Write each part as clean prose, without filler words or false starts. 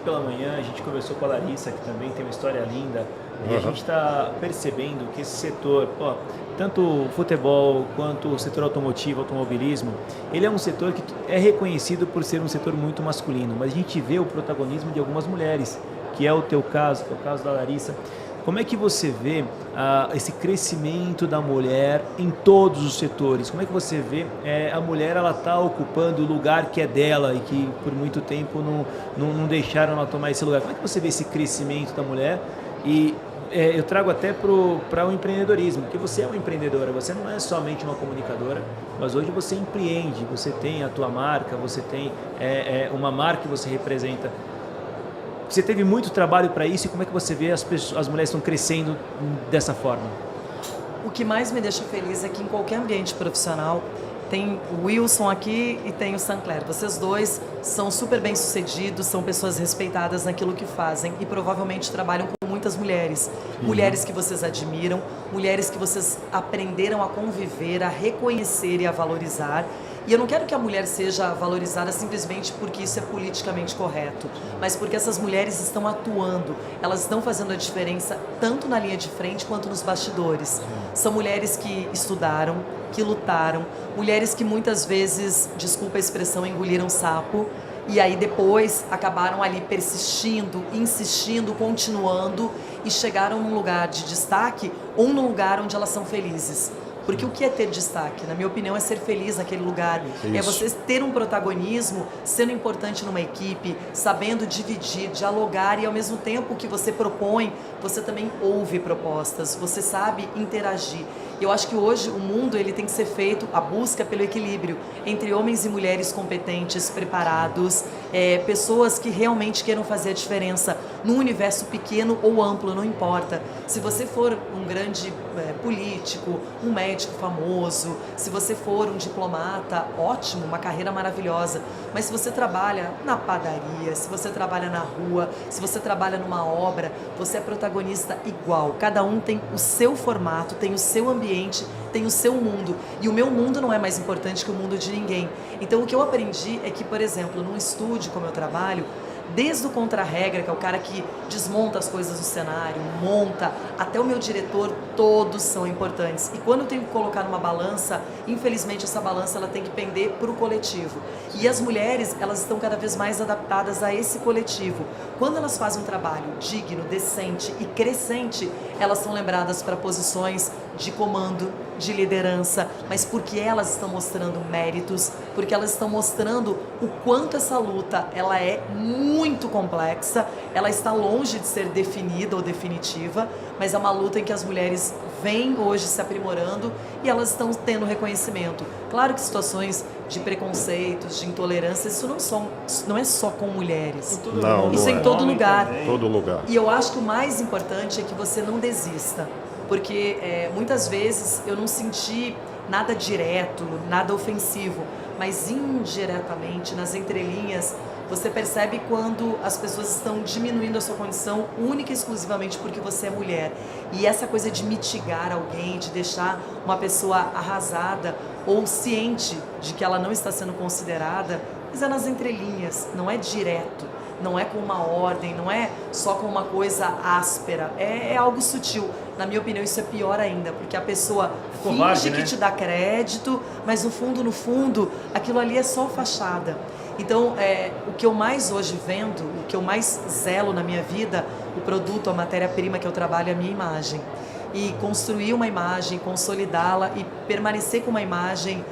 pela manhã a gente conversou com a Larissa, que também tem uma história linda, e a gente está percebendo que esse setor, tanto o futebol quanto o setor automotivo, automobilismo, ele é um setor que é reconhecido por ser um setor muito masculino, mas a gente vê o protagonismo de algumas mulheres, que é o teu caso, que é o caso da Larissa. Como é que você vê esse crescimento da mulher em todos os setores? Como é que você vê a mulher, ela está ocupando o lugar que é dela e que por muito tempo não deixaram ela tomar esse lugar? Como é que você vê esse crescimento da mulher? E eu trago até para o empreendedorismo, porque você é uma empreendedora, você não é somente uma comunicadora, mas hoje você empreende, você tem a tua marca, você tem uma marca que você representa. Você teve muito trabalho para isso e como é que você vê as mulheres estão crescendo dessa forma? O que mais me deixa feliz é que em qualquer ambiente profissional tem o Wilson aqui e tem o Sancler. Vocês dois são super bem-sucedidos, são pessoas respeitadas naquilo que fazem e provavelmente trabalham com muitas mulheres. Mulheres que vocês admiram, mulheres que vocês aprenderam a conviver, a reconhecer e a valorizar. E eu não quero que a mulher seja valorizada simplesmente porque isso é politicamente correto, mas porque essas mulheres estão atuando, elas estão fazendo a diferença tanto na linha de frente quanto nos bastidores. São mulheres que estudaram, que lutaram, mulheres que muitas vezes, desculpa a expressão, engoliram sapo, e aí depois acabaram ali persistindo, insistindo, continuando e chegaram num lugar de destaque ou num lugar onde elas são felizes. Porque o que é ter destaque? Na minha opinião, é ser feliz naquele lugar. Isso. É você ter um protagonismo, sendo importante numa equipe, sabendo dividir, dialogar e ao mesmo tempo que você propõe, você também ouve propostas, você sabe interagir. Eu acho que hoje o mundo ele tem que ser feito, a busca pelo equilíbrio entre homens e mulheres competentes, preparados, pessoas que realmente queiram fazer a diferença num universo pequeno ou amplo, não importa. Se você for um grande político, um médico famoso, se você for um diplomata, ótimo, uma carreira maravilhosa. Mas se você trabalha na padaria, se você trabalha na rua, se você trabalha numa obra, você é protagonista igual. Cada um tem o seu formato, tem o seu ambiente, tem o seu mundo. E o meu mundo não é mais importante que o mundo de ninguém. Então o que eu aprendi é que, por exemplo, num estúdio como eu trabalho, desde o contra-regra, que é o cara que desmonta as coisas do cenário, monta, até o meu diretor, todos são importantes. E quando eu tenho que colocar numa balança, infelizmente essa balança ela tem que pender para o coletivo. E as mulheres, elas estão cada vez mais adaptadas a esse coletivo. Quando elas fazem um trabalho digno, decente e crescente, elas são lembradas para posições de comando, de liderança, mas porque elas estão mostrando méritos, porque elas estão mostrando o quanto essa luta ela é muito complexa, ela está longe de ser definida ou definitiva, mas é uma luta em que as mulheres vêm hoje se aprimorando e elas estão tendo reconhecimento. Claro que situações de preconceitos, de intolerância, isso não é só com mulheres. Isso é em todo lugar. Todo lugar. E eu acho que o mais importante é que você não desista. Porque muitas vezes eu não senti nada direto, nada ofensivo, mas indiretamente, nas entrelinhas, você percebe quando as pessoas estão diminuindo a sua condição única e exclusivamente porque você é mulher. E essa coisa de mitigar alguém, de deixar uma pessoa arrasada ou ciente de que ela não está sendo considerada, mas é nas entrelinhas, não é direto. Não é com uma ordem, não é só com uma coisa áspera, é algo sutil. Na minha opinião, isso é pior ainda, porque a pessoa finge que te dá crédito, mas no fundo, aquilo ali é só fachada. Então, o que eu mais hoje vendo, o que eu mais zelo na minha vida, o produto, a matéria-prima que eu trabalho é a minha imagem. E construir uma imagem, consolidá-la e permanecer com uma imagem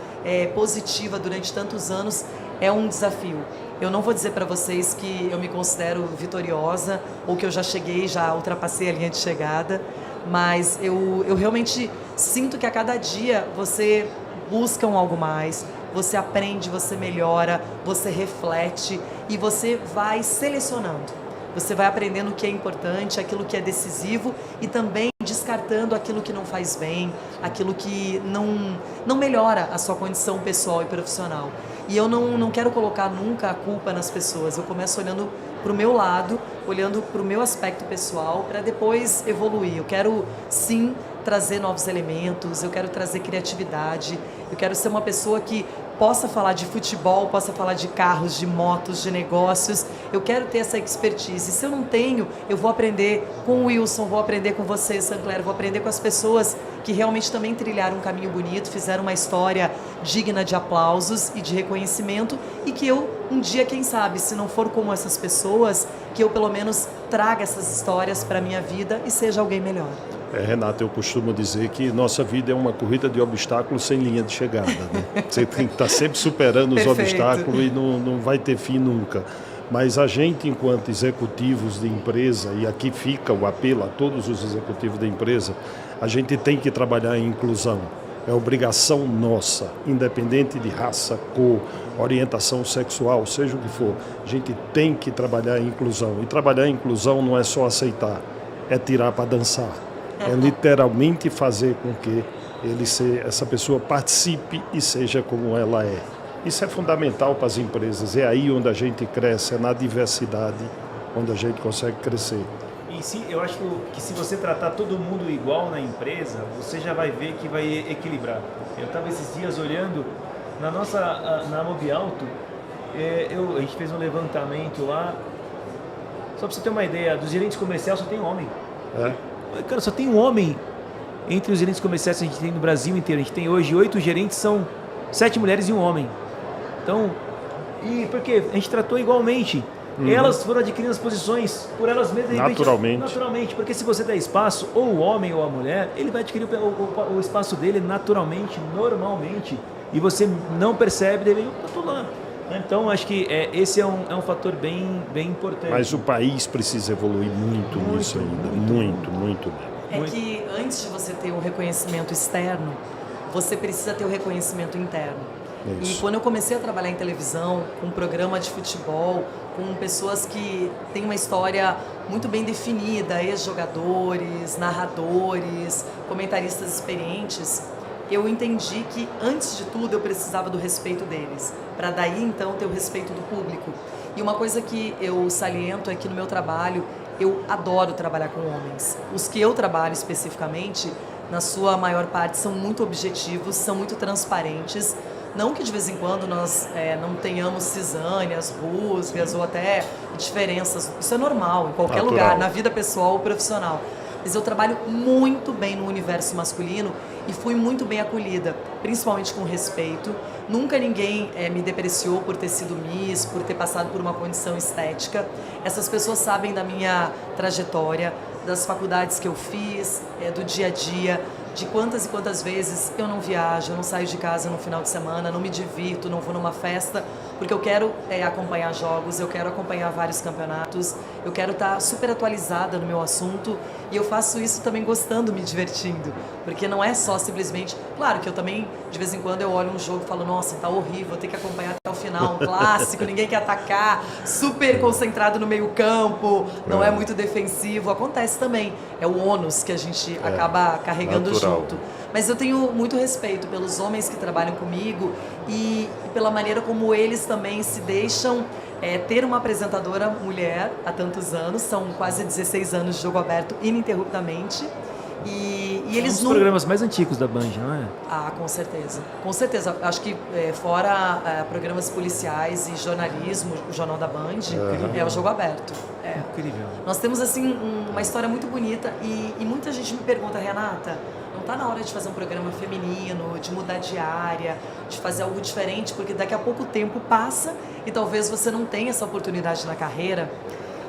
positiva durante tantos anos é um desafio. Eu não vou dizer para vocês que eu me considero vitoriosa ou que eu já cheguei, já ultrapassei a linha de chegada, mas eu realmente sinto que a cada dia você busca algo mais, você aprende, você melhora, você reflete e você vai selecionando. Você vai aprendendo o que é importante, aquilo que é decisivo e também descartando aquilo que não faz bem, aquilo que não melhora a sua condição pessoal e profissional. E eu não quero colocar nunca a culpa nas pessoas. Eu começo olhando para o meu lado, olhando para o meu aspecto pessoal, para depois evoluir. Eu quero, sim, trazer novos elementos, eu quero trazer criatividade, eu quero ser uma pessoa que possa falar de futebol, possa falar de carros, de motos, de negócios. Eu quero ter essa expertise. Se eu não tenho, eu vou aprender com o Wilson, vou aprender com você, Sancler, vou aprender com as pessoas que realmente também trilharam um caminho bonito, fizeram uma história digna de aplausos e de reconhecimento, e que eu, um dia, quem sabe, se não for como essas pessoas, que eu pelo menos traga essas histórias para a minha vida e seja alguém melhor. Renato, eu costumo dizer que nossa vida é uma corrida de obstáculos sem linha de chegada, né? Você tem que estar sempre superando os obstáculos e não vai ter fim nunca. Mas a gente, enquanto executivos de empresa, e aqui fica o apelo a todos os executivos da empresa, a gente tem que trabalhar em inclusão. É obrigação nossa, independente de raça, cor, orientação sexual, seja o que for. A gente tem que trabalhar em inclusão. E trabalhar em inclusão não é só aceitar, é tirar para dançar. É literalmente fazer com que essa pessoa participe e seja como ela é. Isso é fundamental para as empresas. É aí onde a gente cresce, é na diversidade onde a gente consegue crescer. E eu acho que se você tratar todo mundo igual na empresa, você já vai ver que vai equilibrar. Eu estava esses dias olhando na Mobiauto, a gente fez um levantamento lá. Só para você ter uma ideia, dos gerentes comerciais só tem homem. Cara, só tem um homem entre os gerentes comerciais que a gente tem no Brasil inteiro. A gente tem hoje 8 gerentes, são 7 mulheres e um homem. Então, e porque a gente tratou igualmente. Elas foram adquirindo as posições por elas mesmas. Naturalmente. Porque se você der espaço, ou o homem ou a mulher, ele vai adquirir o espaço dele naturalmente, normalmente. E você não percebe, deveria estar lá. Então, acho que esse é um fator bem importante. Mas o país precisa evoluir muito nisso ainda. Muito. É que antes de você ter o reconhecimento externo, você precisa ter o reconhecimento interno. Isso. E quando eu comecei a trabalhar em televisão, com um programa de futebol, com pessoas que têm uma história muito bem definida, ex-jogadores, narradores, comentaristas experientes, eu entendi que, antes de tudo, eu precisava do respeito deles, para daí, então, ter o respeito do público. E uma coisa que eu saliento é que no meu trabalho, eu adoro trabalhar com homens. Os que eu trabalho especificamente, na sua maior parte, são muito objetivos, são muito transparentes. Não que de vez em quando nós não tenhamos cisâneas, rusgas ou até diferenças. Isso é normal em qualquer lugar, na vida pessoal ou profissional. Mas eu trabalho muito bem no universo masculino e fui muito bem acolhida, principalmente com respeito. Nunca ninguém me depreciou por ter sido Miss, por ter passado por uma condição estética. Essas pessoas sabem da minha trajetória, das faculdades que eu fiz, do dia a dia, de quantas e quantas vezes eu não viajo, eu não saio de casa no final de semana, não me divirto, não vou numa festa, porque eu quero acompanhar jogos, eu quero acompanhar vários campeonatos, eu quero estar super atualizada no meu assunto, e eu faço isso também gostando, me divertindo, porque não é só simplesmente... Claro que eu também, de vez em quando, eu olho um jogo e falo, nossa, tá horrível, vou ter que acompanhar até o final, um clássico, ninguém quer atacar, super concentrado no meio campo, não é muito defensivo, acontece também, é o ônus que a gente acaba carregando junto. Mas eu tenho muito respeito pelos homens que trabalham comigo e pela maneira como eles também se deixam ter uma apresentadora mulher há tantos anos, são quase 16 anos de jogo aberto ininterruptamente. E eles um dos programas mais antigos da Band, não é? Ah, com certeza. Com certeza. Acho que fora programas policiais e jornalismo, o Jornal da Band, é o Jogo Aberto. Incrível. Nós temos, assim, uma história muito bonita e muita gente me pergunta, Renata, não está na hora de fazer um programa feminino, de mudar de área, de fazer algo diferente, porque daqui a pouco o tempo passa e talvez você não tenha essa oportunidade na carreira.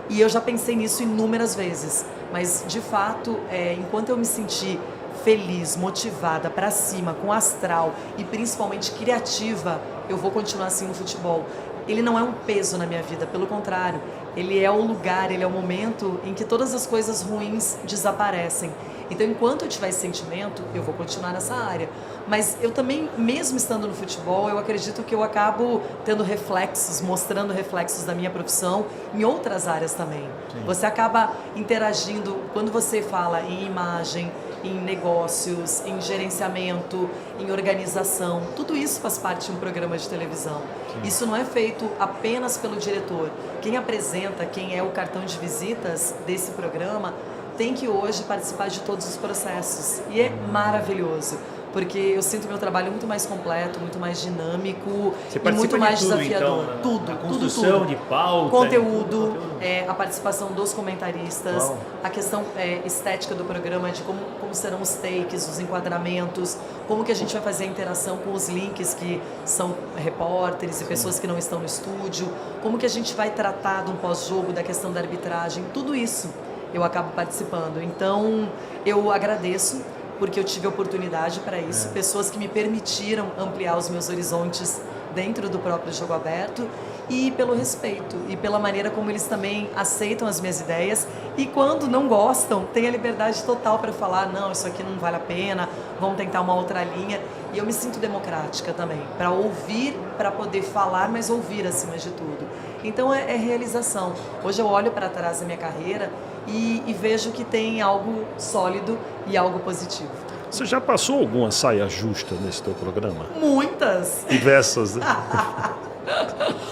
E eu já pensei nisso inúmeras vezes, mas de fato, enquanto eu me senti feliz, motivada, para cima, com astral e principalmente criativa, eu vou continuar assim no futebol. Ele não é um peso na minha vida, pelo contrário, ele é o lugar, ele é o momento em que todas as coisas ruins desaparecem. Então, enquanto eu tiver esse sentimento, eu vou continuar nessa área. Mas eu também, mesmo estando no futebol, eu acredito que eu acabo tendo reflexos, mostrando reflexos da minha profissão em outras áreas também. Sim. Você acaba interagindo, quando você fala em imagem, em negócios, em gerenciamento, em organização, tudo isso faz parte de um programa de televisão. Sim. Isso não é feito apenas pelo diretor. Quem apresenta, quem é o cartão de visitas desse programa, tem que hoje participar de todos os processos. E é maravilhoso, porque eu sinto meu trabalho muito mais completo, muito mais dinâmico e muito de mais tudo, desafiador. Então, tudo, na construção de pauta, conteúdo, a participação dos comentaristas, Uau. a questão estética do programa, de como serão os takes, os enquadramentos, como que a gente vai fazer a interação com os links que são repórteres e pessoas que não estão no estúdio, como que a gente vai tratar de um pós-jogo, da questão da arbitragem, tudo isso eu acabo participando. Então, eu agradeço porque eu tive oportunidade para isso, pessoas que me permitiram ampliar os meus horizontes dentro do próprio Jogo Aberto, e pelo respeito e pela maneira como eles também aceitam as minhas ideias, e quando não gostam, tem a liberdade total para falar, não, isso aqui não vale a pena, vamos tentar uma outra linha. E eu me sinto democrática também, para ouvir, para poder falar, mas ouvir acima de tudo. Então é realização. Hoje eu olho para trás da minha carreira e vejo que tem algo sólido e algo positivo. Você já passou alguma saia justa nesse teu programa? Muitas! Diversas, né?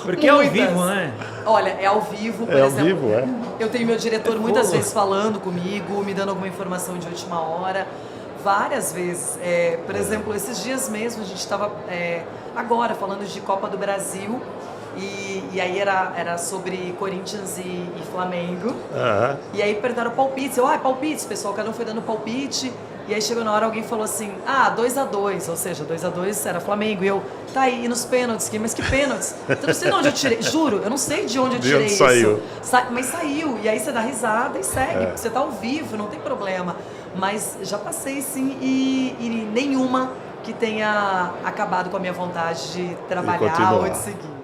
Porque é ao vivo, né? Olha, é ao vivo, por É ao exemplo. vivo, é? Eu tenho meu diretor muitas vezes falando comigo, me dando alguma informação de última hora. Várias vezes. Por exemplo, esses dias mesmo a gente estava agora falando de Copa do Brasil. E aí era sobre Corinthians e Flamengo. Uhum. E aí perguntaram palpites. Palpites, pessoal, cada um foi dando palpite. E aí chegou na hora, alguém falou assim, 2-2, ou seja, 2-2 era Flamengo. E eu, tá aí, e nos pênaltis? Mas que pênaltis? Eu não sei de onde eu tirei, juro, eu não sei de onde eu tirei isso. Saiu. Mas saiu, e aí você dá risada e segue, porque você tá ao vivo, não tem problema. Mas já passei sim, e nenhuma que tenha acabado com a minha vontade de trabalhar ou de seguir.